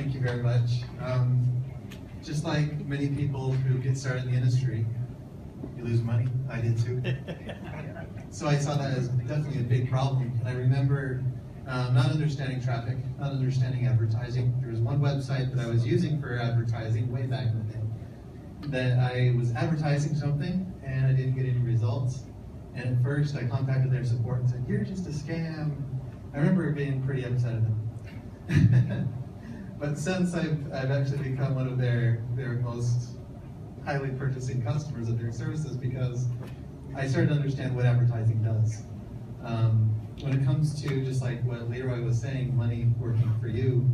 Thank you very much. Just like many people who get started in the industry, you lose money. I did too. So I saw that as definitely a big problem. And I remember not understanding traffic, not understanding advertising. There was one website that I was using for advertising way back in the day that I was advertising something and I didn't get any results. And at first I contacted their support and said, "You're just a scam." I remember being pretty upset at them. But since I've actually become one of their most highly purchasing customers of their services, because I started to understand what advertising does. When it comes to just like what Leroy was saying, money working for you,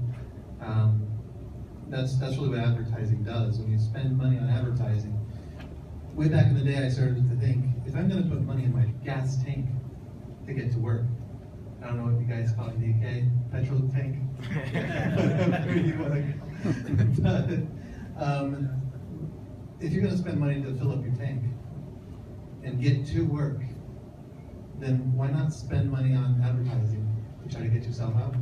that's really what advertising does. When you spend money on advertising, way back in the day I started to think, if I'm going to put money in my gas tank to get to work, I don't know what you guys call it in the UK, petrol tank. But, if you're going to spend money to fill up your tank and get to work, then why not spend money on advertising to try to get yourself out?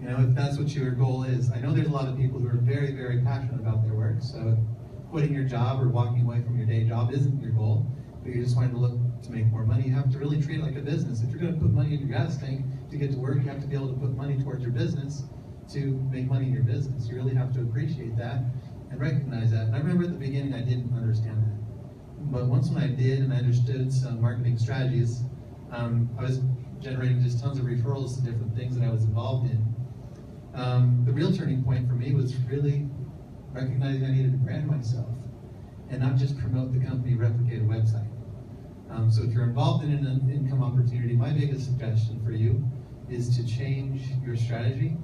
You know, if that's what your goal is. I know there's a lot of people who are very, very passionate about their work, so quitting your job or walking away from your day job isn't your goal, but you're just wanting to look to make more money. You have to really treat it like a business. If you're going to put money in your gas tank to get to work, you have to be able to put money towards your business to make money in your business. You really have to appreciate that and recognize that. And I remember at the beginning I didn't understand that. But once when I did and I understood some marketing strategies, I was generating just tons of referrals to different things that I was involved in. The real turning point for me was really recognizing I needed to brand myself and not just promote the company replicated website. So if you're involved in an income opportunity, my biggest suggestion for you is to change your strategy,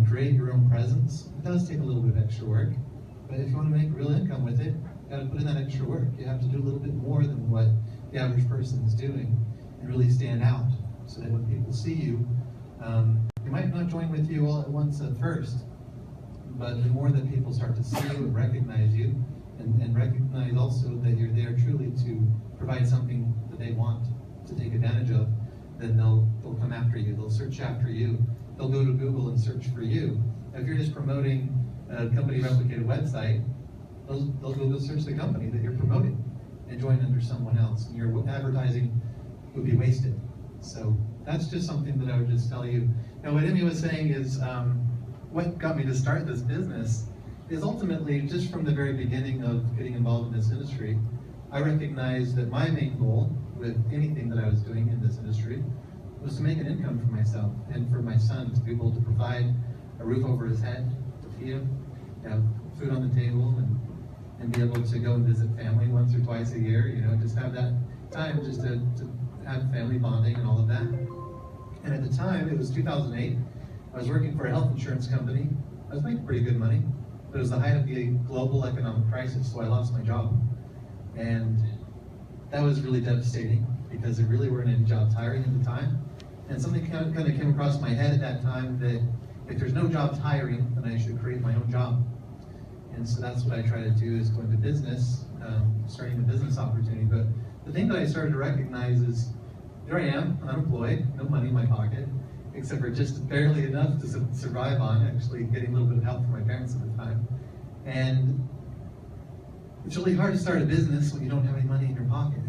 create your own presence. It does take a little bit of extra work, but if you want to make real income with it, you got to put in that extra work. You have to do a little bit more than what the average person is doing and really stand out so that when people see you, they might not join with you all at once at first, but the more that people start to see you and recognize you, and recognize also that you're there truly to provide something that they want to take advantage of, then they'll come after you. They'll search after you. They'll go to Google and search for you. If you're just promoting a company replicated website, they'll go search the company that you're promoting and join under someone else. And your advertising would be wasted. So that's just something that I would just tell you. Now, what Emmy was saying is, what got me to start this business is ultimately just from the very beginning of getting involved in this industry, I recognized that my main goal with anything that I was doing in this industry was to make an income for myself and for my son, to be able to provide a roof over his head, to feed him, have food on the table, and be able to go and visit family once or twice a year, you know, just have that time just to have family bonding and all of that. And at the time, it was 2008, I was working for a health insurance company. I was making pretty good money, but it was the height of the global economic crisis, so I lost my job. And that was really devastating because there really weren't any jobs hiring at the time. And something kind of came across my head at that time that if there's no jobs hiring, then I should create my own job. And so that's what I try to do, is go into business, starting a business opportunity. But the thing that I started to recognize is, here I am, unemployed, no money in my pocket, except for just barely enough to survive on, actually getting a little bit of help from my parents at the time. And it's really hard to start a business when you don't have any money in your pocket.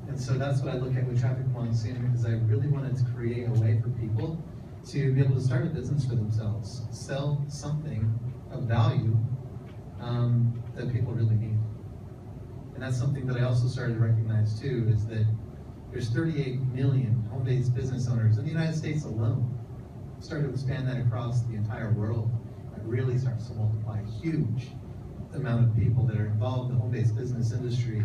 And so that's what I look at with Traffic Monsoon, because I really wanted to create a way for people to be able to start a business for themselves, sell something of value that people really need. And that's something that I also started to recognize too, is that there's 38 million home-based business owners in the United States alone. Start to expand that across the entire world, it really starts to multiply. A huge amount of people that are involved in the home-based business industry.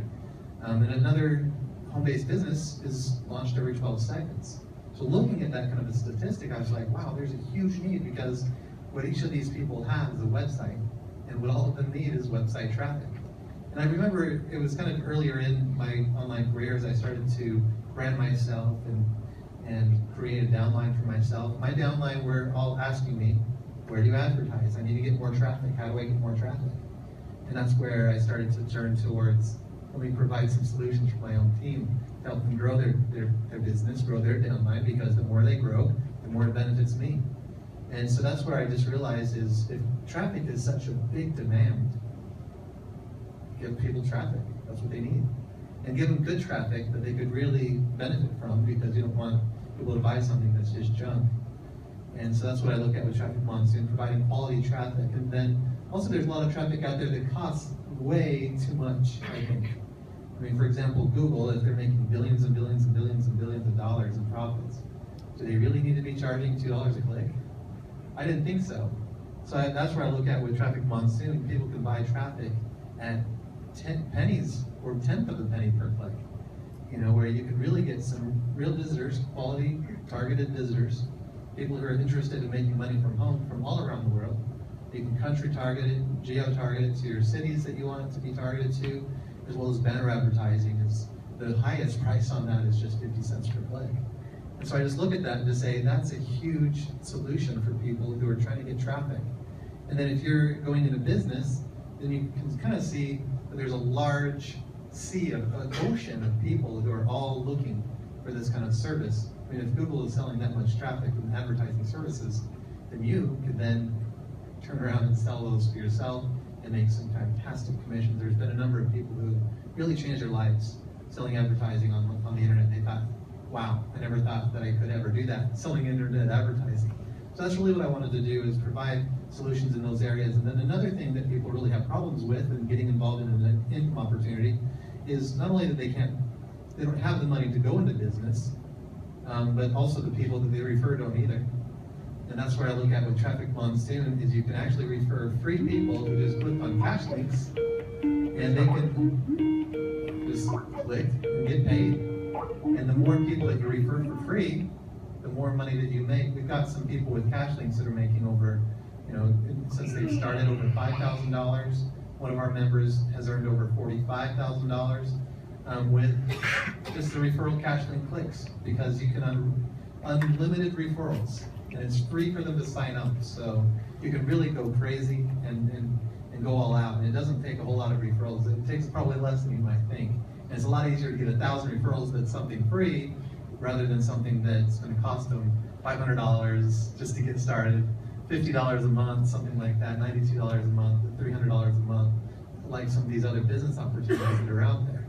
And another home-based business is launched every 12 seconds. So looking at that kind of a statistic, I was like, wow, there's a huge need, because what each of these people have is a website, and what all of them need is website traffic. And I remember it was kind of earlier in my online career as I started to brand myself and create a downline for myself. My downline were all asking me, where do you advertise? I need to get more traffic. How do I get more traffic? And that's where I started to turn towards, let me provide some solutions for my own team to help them grow their business, grow their downline, because the more they grow, the more it benefits me. And so that's where I just realized is if traffic is such a big demand, give people traffic. That's what they need. And give them good traffic that they could really benefit from, because you don't want people to buy something that's just junk. And so that's what I look at with Traffic Monsoon, providing quality traffic. And then also there's a lot of traffic out there that costs way too much, I think. I mean, for example, Google, if they're making billions and billions and billions and billions of dollars in profits, do they really need to be charging $2 a click? I didn't think so. So that's where I look at with Traffic Monsoon. People can buy traffic at 10 pennies or 1/10 of a penny per click. You know, where you can really get some real visitors, quality, targeted visitors, people who are interested in making money from home from all around the world. You can country target it, geo target it to your cities that you want it to be targeted to, as well as banner advertising. Is the highest price on that is just 50 cents per click. And so I just look at that and just say that's a huge solution for people who are trying to get traffic. And then if you're going into business, then you can kind of see that there's a large sea of an ocean of people who are all looking for this kind of service. I mean, if Google is selling that much traffic and advertising services, then you could then turn around and sell those for yourself and make some fantastic commissions. There's been a number of people who really changed their lives selling advertising on the internet. They thought, wow, I never thought that I could ever do that, selling internet advertising. So that's really what I wanted to do, is provide solutions in those areas. And then another thing that people really have problems with in getting involved in an income opportunity is not only that they don't have the money to go into business, but also the people that they refer don't either. And that's where I look at with Traffic Monsoon, is you can actually refer free people who just click on cash links, and they can just click and get paid. And the more people that you refer for free, the more money that you make. We've got some people with cash links that are making over, since they started, over $5,000. One of our members has earned over $45,000 with just the referral cash link clicks, because you can unlimited referrals, and it's free for them to sign up. So you can really go crazy and go all out. And it doesn't take a whole lot of referrals. It takes probably less than you might think. And it's a lot easier to get 1,000 referrals that's something free, rather than something that's going to cost them $500 just to get started, $50 a month, something like that, $92 a month, $300 a month, like some of these other business opportunities that are out there.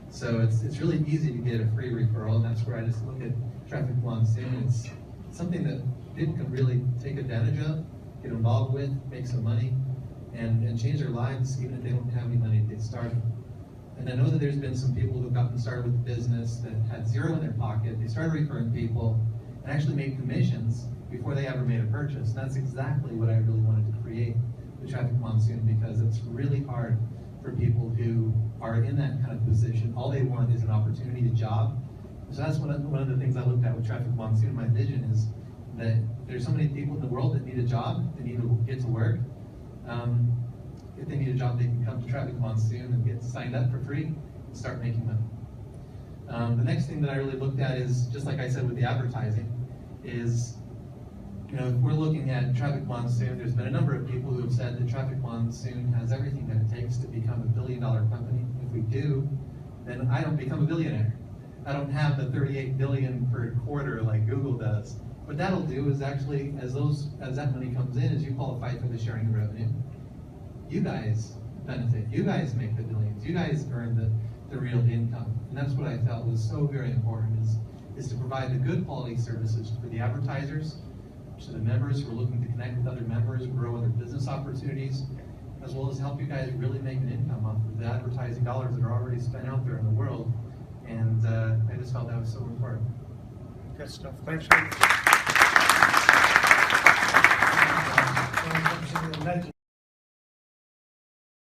So it's really easy to get a free referral, and that's where I just look at Traffic Monsoon. It's something that people can really take advantage of, get involved with, make some money, and change their lives, even if they don't have any money to get started. And I know that there's been some people who've gotten started with the business that had zero in their pocket. They started referring people and actually made commissions before they ever made a purchase. And that's exactly what I really wanted to create with Traffic Monsoon, because it's really hard for people who are in that kind of position. All they want is an opportunity, a job. So that's one of the things I looked at with Traffic Monsoon. My vision is that there's so many people in the world that need a job, they need to get to work. If they need a job, they can come to Traffic Monsoon and get signed up for free and start making money. The next thing that I really looked at is, just like I said with the advertising, is if we're looking at Traffic Monsoon, there's been a number of people who have said that Traffic Monsoon has everything that it takes to become a billion-dollar company. If we do, then I don't become a billionaire. I don't have the 38 billion per quarter like Google does. What that'll do is actually, as that money comes in, as you qualify for the sharing of revenue, you guys benefit. You guys make the billions. You guys earn the real income. And that's what I felt was so very important, is to provide the good quality services for the advertisers, to the members who are looking to connect with other members, grow other business opportunities, as well as help you guys really make an income off of the advertising dollars that are already spent out there in the world. And I just felt that was so important. Good stuff. Thanks, Rick.